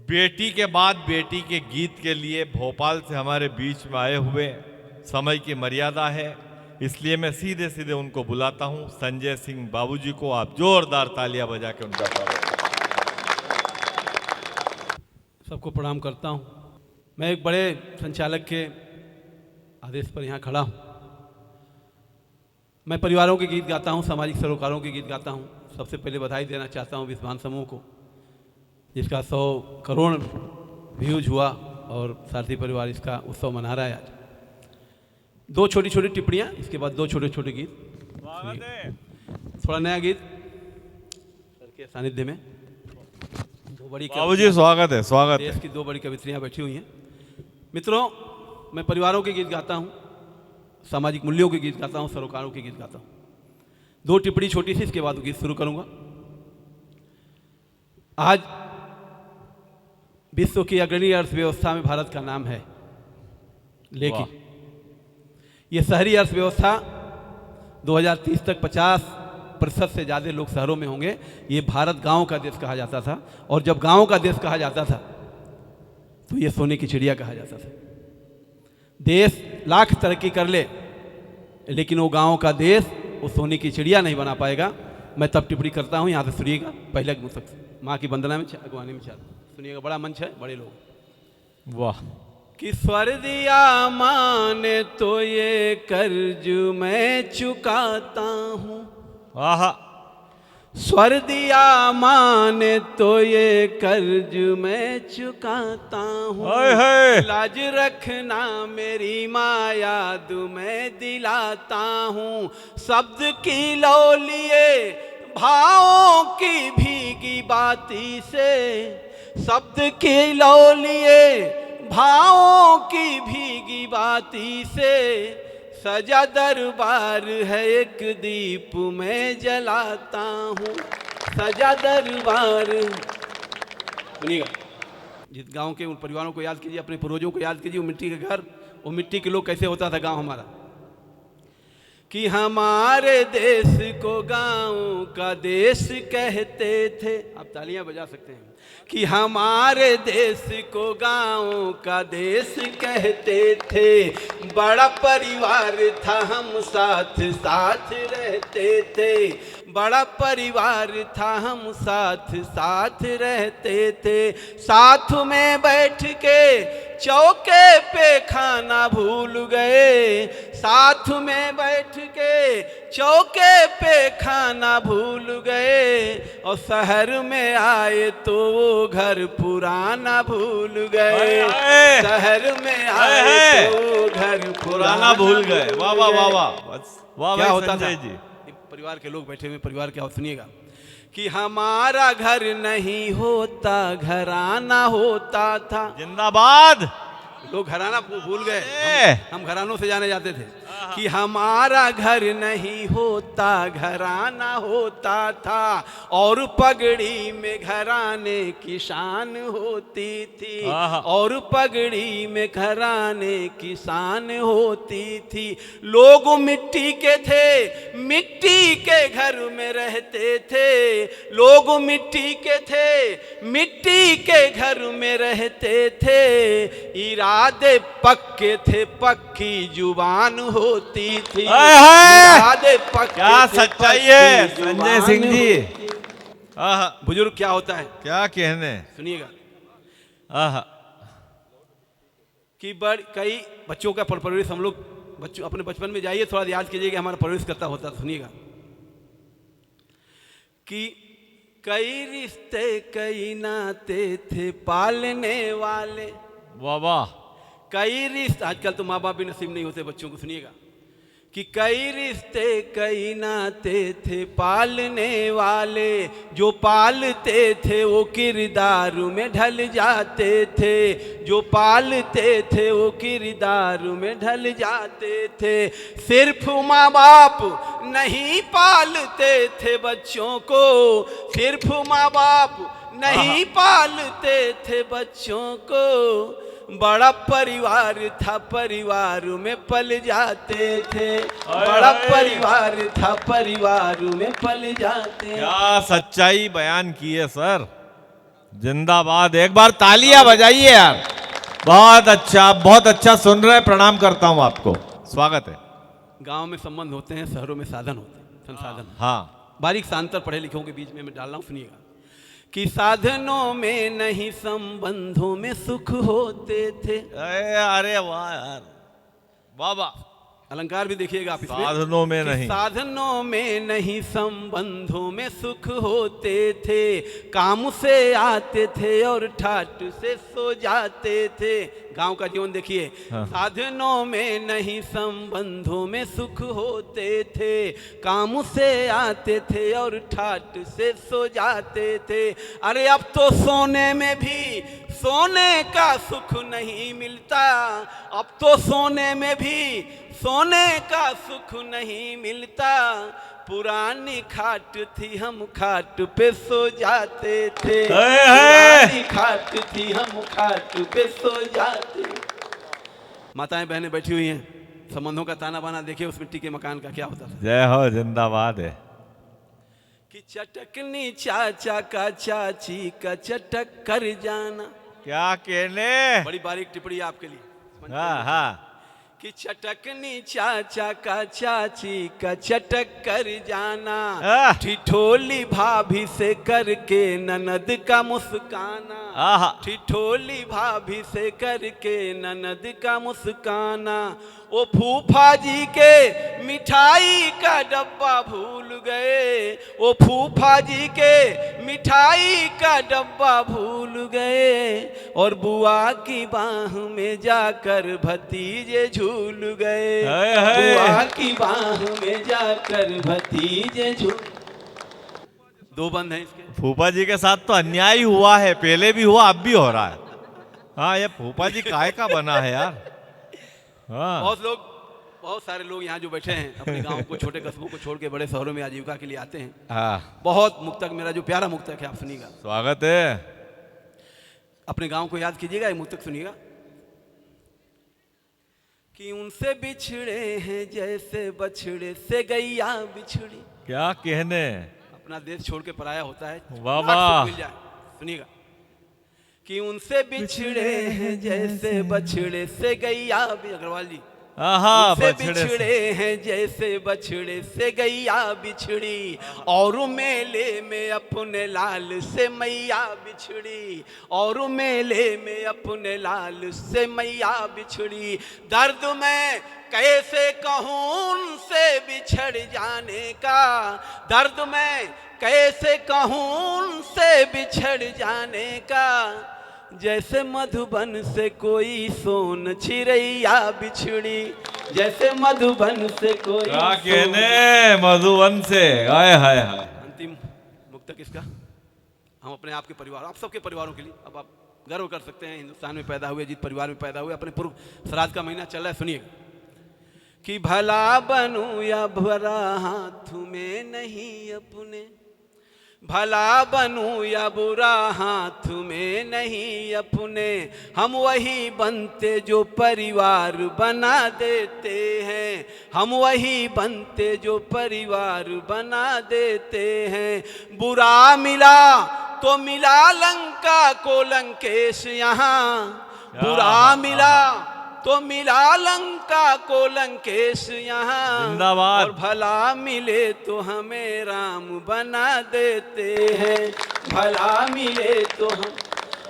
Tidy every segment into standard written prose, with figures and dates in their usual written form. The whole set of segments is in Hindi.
बेटी के बाद बेटी के गीत के लिए भोपाल से हमारे बीच में आए हुए, समय की मर्यादा है इसलिए मैं सीधे सीधे उनको बुलाता हूं। संजय सिंह बाबूजी को आप जोरदार तालियां बजा के उनका स्वागत। सबको प्रणाम करता हूं। मैं एक बड़े संचालक के आदेश पर यहाँ खड़ा हूं। मैं परिवारों के गीत गाता हूं, सामाजिक सरोकारों के गीत गाता हूं। सबसे पहले बधाई देना चाहता हूं विद्वान समूह को, जिसका 100 करोड़ व्यूज हुआ और सारथी परिवार इसका उत्सव मना रहा है आज। 2 छोटी छोटी टिप्पणियाँ, इसके बाद 2 छोटे छोटे गीत। थोड़ा नया गीत सर के सानिध्य में। 2 बड़ी बाबूजी स्वागत है, स्वागत है। देश की 2 बड़ी कवित्रियाँ बैठी हुई हैं। मित्रों, मैं परिवारों के गीत गाता हूँ, सामाजिक मूल्यों के गीत गाता हूँ, सरोकारों के गीत गाता हूँ। 2 टिप्पणी छोटी सी, इसके बाद गीत शुरू करूँगा। आज विश्व की अग्रणी अर्थव्यवस्था में भारत का नाम है, लेकिन ये शहरी अर्थव्यवस्था 2030 तक 50% से ज़्यादा लोग शहरों में होंगे। ये भारत गांव का देश कहा जाता था, और जब गांव का देश कहा जाता था तो ये सोने की चिड़िया कहा जाता था। देश लाख तरक्की कर ले, लेकिन वो गांव का देश वो सोने की चिड़िया नहीं बना पाएगा। मैं तब टिप्पणी करता हूँ, यहाँ से सुनिएगा। पहले माँ की वंदना में अगवानी में सुनिएगा। बड़ा मंच है, बड़े लोग। वाह। कि स्वर दिया माने तो ये कर्ज मैं चुकाता हूँ। आहा। स्वर दिया माने तो ये कर्ज मैं चुकाता हूँ। लाज रखना मेरी माँ याद मैं दिलाता हूँ। शब्द की लो लिए भावों की भीगी बाती से, शब्द की लो लिए भावों की भीगी बाती से, सजा दरबार है एक दीप मैं जलाता हूँ। सजा दरबार। सुनिएगा, जिस गांव के उन परिवारों को याद कीजिए, अपने पूर्वजों को याद कीजिए। वो मिट्टी के घर, वो मिट्टी के लोग कैसे होता था गांव हमारा। कि हमारे देश को गांव का देश कहते थे। आप तालियां बजा सकते हैं। कि हमारे देश को गांव का देश कहते थे। बड़ा परिवार था, हम साथ साथ रहते थे। बड़ा परिवार था, हम साथ साथ रहते थे। साथ में बैठ के चौके पे खाना भूल गए। साथ में बैठ के चौके पे खाना भूल गए। और शहर में आए तो वो घर पुराना भूल गए। शहर में आए तो वो घर पुराना भूल गए। वाह वाह वाह वाह। क्या होता था जी? परिवार के लोग बैठे हुए, परिवार क्या सुनिएगा। कि हमारा घर नहीं होता घराना होता था। जिंदाबाद। लोग घराना भूल गए, हम घरानों से जाने जाते थे। कि हमारा घर नहीं होता घराना होता था। और पगड़ी में घराने की शान होती थी। और पगड़ी में घराने की शान होती थी। लोग मिट्टी के थे, मिट्टी के घर में रहते थे। लोग मिट्टी के थे, मिट्टी के घर में रहते थे। इरादे पक्के थे, पक्की जुबान होती थी। इरादे पक्के। क्या सच्चाई है संजय सिंह जी। बुजुर्ग क्या होता है, क्या कहने। सुनिएगा। कि कई बच्चों का परवरिश, हम लोग बच्चों अपने बचपन में जाइए, थोड़ा याद कीजिए कि हमारा परवरिश करता होता। सुनिएगा कि कई रिश्ते कई नाते थे पालने वाले। वाह वाह। कई रिश्ते, आजकल तो माँ बाप भी नसीब नहीं होते बच्चों को। सुनिएगा कि कई रिश्ते कई नाते थे पालने वाले। जो पालते थे वो किरदार में ढल जाते थे। जो पालते थे वो किरदार में ढल जाते थे। सिर्फ माँ बाप नहीं पालते थे बच्चों को। सिर्फ माँ बाप नहीं पालते थे बच्चों को। बड़ा परिवार था, परिवार में पल जाते थे। बड़ा परिवार था, परिवार में पल जाते। क्या सच्चाई बयान की है सर। जिंदाबाद। एक बार तालियां बजाइए यार। बहुत अच्छा सुन रहे हैं। प्रणाम करता हूं आपको। स्वागत है। गांव में संबंध होते हैं, शहरों में साधन होते हैं, संसाधन। हाँ, बारीक सा अंतर पढ़े लिखों के बीच में मैं डाल रहा हूं, सुनिएगा। कि साधनों में नहीं संबंधों में सुख होते थे। अरे वाह यार, वाह वाह। अलंकार भी देखिएगा आप इसमें। साधनों में कि नहीं, साधनों में नहीं संबंधों में सुख होते थे, काम से आते थे और ठाट से सो जाते थे। गांव का जीवन देखिए। हाँ। साधनों में नहीं संबंधों में सुख होते थे, काम से आते थे और ठाट से सो जाते थे। अरे अब तो सोने में भी सोने का सुख नहीं मिलता, अब तो सोने में भी सोने का सुख नहीं मिलता। पुरानी खाट थी हम खाट पे सो जाते थे, पुरानी खाट थी हम खाट पे सो जाते। माताएं बहनें बैठी हुई हैं, संबंधों का ताना बाना देखिए उस मिट्टी के मकान का क्या होता था। जय हो, जिंदाबाद है। कि चटकनी चाचा का चाची का चटक कर जाना। क्या कहने। बड़ी बारीक टिप्पणी आपके लिए। हाँ हाँ। कि चटकनी चाचा का चाची का चटक कर जाना, ठिठोली भाभी से करके ननद का मुस्काना, ठिठोली भाभी से करके ननद का मुस्काना। ओ फूफा जी के मिठाई का डब्बा भूल गए, ओ फूफा जी के मिठाई का डब्बा भूल गए, और बुआ की बाह में जाकर भतीजे झूल गए, बुआ की बाह में जाकर भतीजे झूल। दो बंद हैं इसके। फूफा जी के साथ तो अन्याय हुआ है, पहले भी हुआ, अब भी हो रहा है। हाँ, ये फूफा जी काय का बना है यार। हाँ। बहुत सारे लोग यहाँ जो बैठे हैं अपने गांव को, छोटे कस्बों को छोड़ के बड़े शहरों में आजीविका के लिए आते हैं। हाँ। बहुत मुक्तक, मेरा जो प्यारा मुक्तक है आप सुनिएगा। स्वागत है। अपने गांव को याद कीजिएगा, ये मुक्तक सुनिएगा। कि उनसे बिछड़े हैं जैसे बछड़े से गैया बिछड़ी। क्या कहने। अपना देश छोड़ के पराया होता है, वाह वाह। मिल जाए। सुनिएगा। कि उनसे बिछड़े हैं जैसे बछड़े से गैया, अग्रवाल जी, उनसे बिछड़े हैं जैसे बछड़े से गैया बिछड़ी, और मेले में अपने लाल से मैया बिछड़ी, और मेले में अपने लाल से मैया बिछड़ी। दर्द में कैसे कहूँ उनसे बिछड़ जाने का, दर्द में कैसे कहूँ उनसे बिछड़ जाने का। जैसे मधुबन से कोई सोन चिड़ैया बिछड़ी, जैसे मधुबन से कोई। क्या कहने, मधुबन से। हाय हाय हाय। अंतिम मुक्तक किसका। हम अपने आपके परिवार, आप सबके परिवारों के लिए अब आप गर्व कर सकते हैं, हिंदुस्तान में पैदा हुए, जिस परिवार में पैदा हुए, अपने पूर्व श्राद्ध का महीना चल रहा है, सुनिएगा। कि भला बनूं या बुरा हाथ में नहीं अपने, भला बनूं या बुरा हाथ में नहीं अपने, हम वही बनते जो परिवार बना देते हैं, हम वही बनते जो परिवार बना देते हैं। बुरा मिला तो मिला लंका को लंकेश यहाँ, बुरा मिला तो मिला लंका को लंकेश यहाँ, जिंदाबाद। और भला मिले तो हमें राम बना देते हैं, भला मिले तो हम।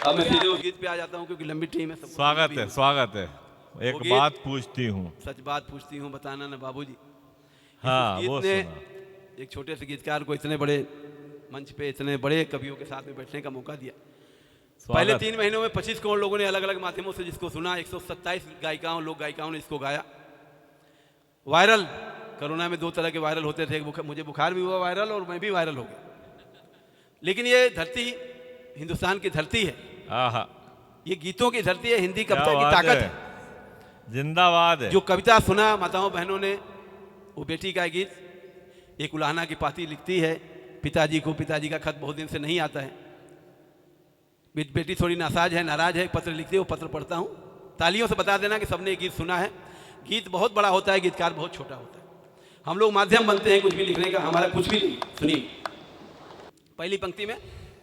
अब मैं सीधे उस गीत पे आ जाता हूँ क्योंकि लंबी टीम है। स्वागत है, स्वागत है। एक बात पूछती हूँ, सच बात पूछती हूँ, बताना ना बाबूजी। हाँ, वो सुना। एक छोटे से गीतकार को इतने बड़े मंच पे इतने बड़े कवियों के साथ में बैठने का मौका दिया। पहले 3 महीनों में 25 करोड़ लोगों ने अलग अलग माध्यमों से जिसको सुना, 127 गायिकाओं लोक गायिकाओं ने इसको गाया। वायरल, कोरोना में 2 तरह के वायरल होते थे, मुझे बुखार भी हुआ वायरल और मैं भी वायरल हो गया। लेकिन ये धरती हिंदुस्तान की धरती है, ये गीतों की धरती है, हिंदी कविता की ताकत है, जिंदाबाद है। जो कविता सुना माताओं बहनों ने, वो बेटी का गीत, एक उलाहना की पाती लिखती है पिताजी को, पिताजी का खत बहुत दिन से नहीं आता है, बेटी थोड़ी नाराज है, पत्र लिखती है, वो पत्र पढ़ता हूँ। तालियों से बता देना कि सबने ये गीत सुना है। गीत बहुत बड़ा होता है, गीतकार बहुत छोटा होता है। हम लोग माध्यम बनते हैं कुछ भी लिखने का, हमारा कुछ भी नहीं। सुनिए पहली पंक्ति में,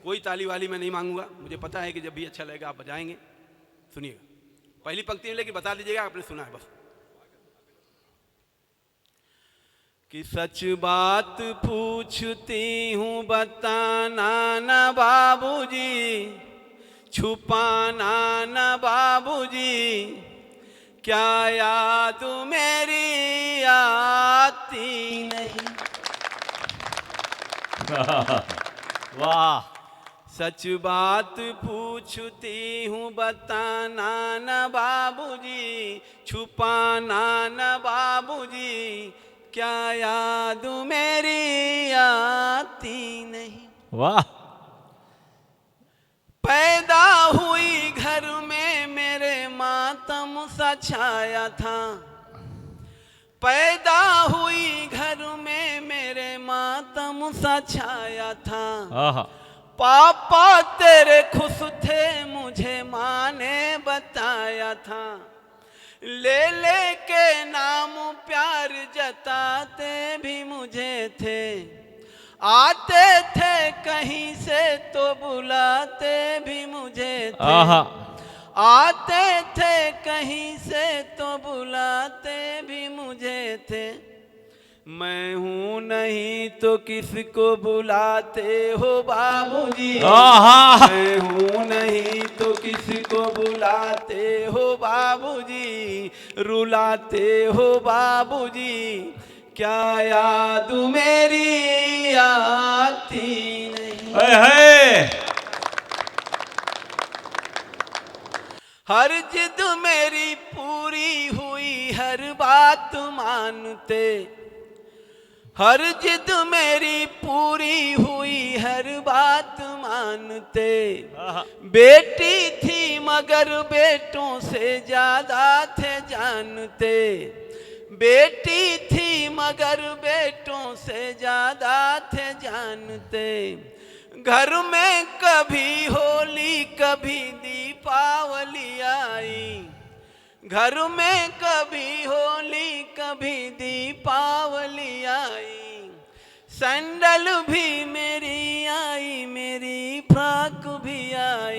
कोई ताली वाली मैं नहीं मांगूंगा, मुझे पता है कि जब भी अच्छा लगेगा आप बजाएंगे। सुनिएगा पहली पंक्ति में, लेकिन बता दीजिएगा आपने सुना है बस। कि सच बात पूछती हूँ बताना न बाबूजी, छुपाना न बाबूजी, क्या याद मेरी आती नहीं। वाह। सच बात पूछती हूँ बताना न बाबूजी, छुपाना न बाबूजी, क्या याद मेरी आती नहीं। वाह। पैदा हुई घर में मेरे मातम सा छाया था, पैदा हुई घर में मेरे मातम सा छाया था। पापा तेरे खुश थे मुझे माँ ने बताया था, ले ले के नाम प्यार जताते भी मुझे थे, आते थे कहीं से तो बुलाते भी मुझे थे, आते थे कहीं से तो बुलाते भी मुझे थे। मैं हूँ नहीं तो किसको बुलाते हो बाबूजी, मैं हूँ नहीं तो किसको बुलाते हो बाबूजी, रुलाते हो बाबूजी, क्या याद मेरी आती नहीं। हर जिद मेरी पूरी हुई हर बात मानते, हर जिद मेरी पूरी हुई हर बात मानते। बेटी थी मगर बेटों से ज्यादा थे जानते, बेटी थी मगर बेटों से ज्यादा थे जानते। घर में कभी होली कभी दीपावली आई, घर में कभी होली कभी दीपावली आई। सैंडल भी मेरी आई, मेरी फ्रॉक भी आई,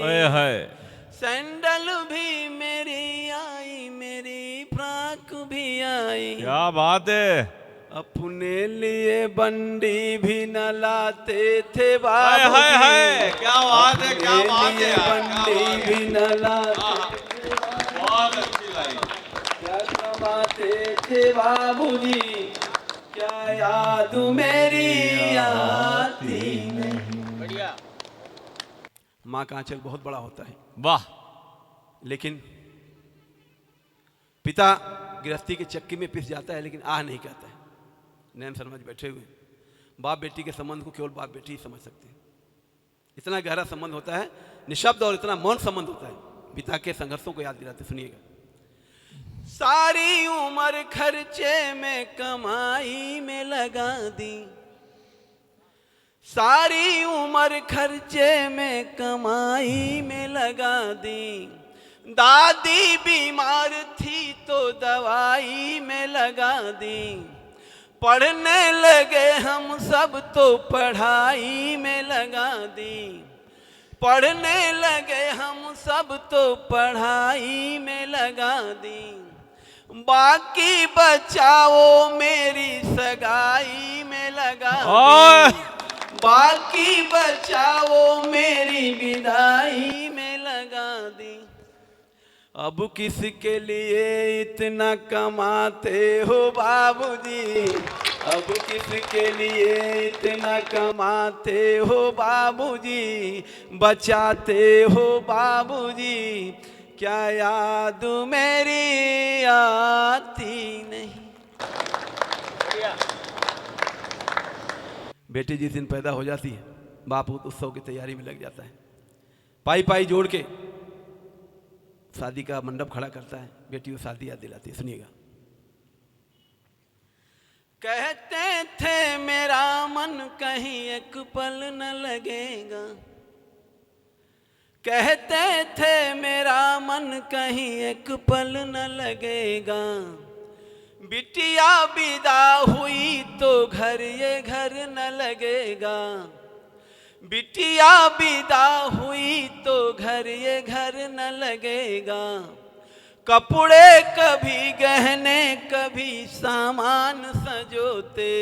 सैंडल भी मेरी आई, मेरी फ्रॉक भी आई। क्या बात है। अपने लिए बंडी भी न लाते थे बाबूजी, क्या बात है, क्या बात है। बंडी भी न लाते, बहुत अच्छी लाइन। क्या कमाते थे बाबूजी, क्या याद मेरी आती नहीं। बढ़िया। माँ का आंचल बहुत बड़ा होता है। वाह। लेकिन पिता गृहस्थी के चक्की में पिस जाता है लेकिन आह नहीं कहता है। नैन शर्मा जी बैठे हुए, बाप बेटी के संबंध को केवल बाप बेटी ही समझ सकते हैं। इतना गहरा संबंध होता है, निशब्द और इतना मौन संबंध होता है। पिता के संघर्षों को याद दिलाते, सुनिएगा। सारी उम्र खर्चे में कमाई में लगा दी, सारी उम्र खर्चे में कमाई में लगा दी। दादी बीमार थी तो दवाई में लगा दी, पढ़ने लगे हम सब तो पढ़ाई में लगा दी, पढ़ने लगे हम सब तो पढ़ाई में लगा दी। बाकी बचाओ मेरी सगाई में लगा दी, बाकी बचाओ मेरी विदाई में लगा दी। अब किसके लिए इतना कमाते हो बाबूजी, अब किसके लिए इतना कमाते हो बाबूजी, बचाते हो बाबूजी, क्या याद मेरी आती नहीं। बेटी जिस दिन पैदा हो जाती है बाप उत्सव की तैयारी में लग जाता है, पाई पाई जोड़ के शादी का मंडप खड़ा करता है, बेटी को शादी याद दिलाती है। सुनिएगा। कहते थे मेरा मन कहीं एक पल न लगेगा, कहते थे मेरा मन कहीं एक पल न लगेगा। बिटिया विदा हुई तो घर ये घर न लगेगा, बिटिया विदा हुई तो घर ये घर न लगेगा, कपड़े कभी गहने कभी सामान सजोते,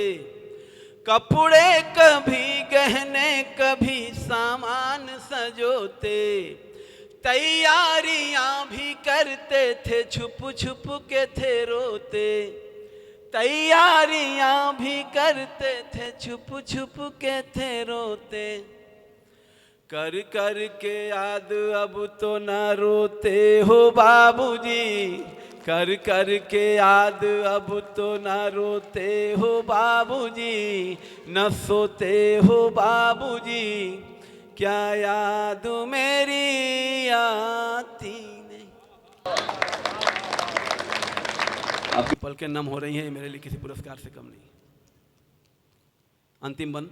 कपड़े कभी गहने कभी सामान सजोते, तैयारियां भी करते थे छुप छुप के थे रोते, तैयारियां भी करते थे छुप छुप के थे रोते, कर कर के याद अब तो न रोते हो बाबूजी, कर कर के याद अब तो न रोते हो बाबूजी, न सोते हो बाबूजी, क्या याद मेरी आती नहीं। आपकी पलकें नम हो रही हैं, मेरे लिए किसी पुरस्कार से कम नहीं। अंतिम बंद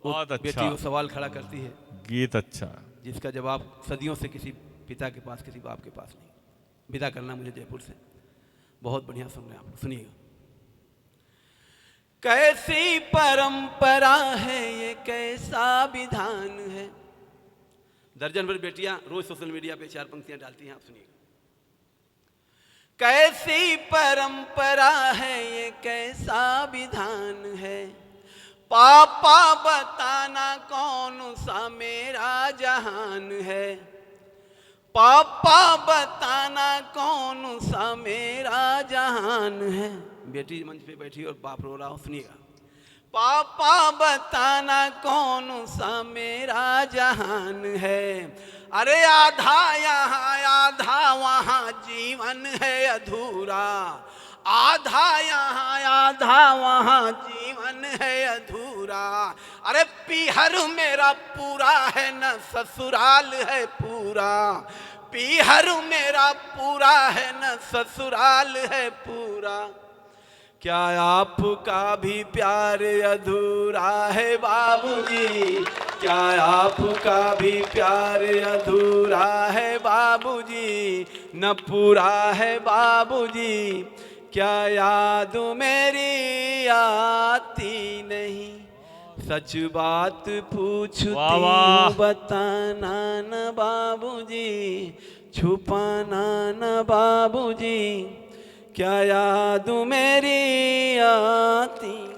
बहुत बेटी अच्छा वो सवाल खड़ा करती है गीत, अच्छा जिसका जवाब सदियों से किसी पिता के पास किसी बाप के पास नहीं। विदा करना मुझे जयपुर से। बहुत बढ़िया सुन रहे हैं आप, सुनिएगा। कैसी परंपरा है ये, कैसा विधान है। दर्जन भर बेटियां रोज सोशल मीडिया पे 4 पंक्तियां डालती हैं, आप सुनिएगा। कैसी परंपरा है ये, कैसा विधान है, पापा बताना कौन सा मेरा जहान है, पापा बताना कौन सा मेरा जहान है। बेटी मंच पे बैठी और बाप रो रहा हो, सुनिएगा। पापा बताना कौन सा मेरा जहान है, अरे आधा यहाँ आधा वहाँ जीवन है अधूरा, आधा यहाँ आधा वहाँ जीवन है अधूरा, अरे पीहर मेरा पूरा है न ससुराल है पूरा, पीहर मेरा पूरा है न ससुराल है पूरा, क्या आपका भी प्यार अधूरा है बाबूजी, क्या आपका भी प्यार अधूरा है बाबूजी, न पूरा है बाबूजी, क्या याद मेरी आती नहीं, सच बात पूछती हूँ बताना न बाबूजी, छुपाना न बाबूजी, क्या याद मेरी आती।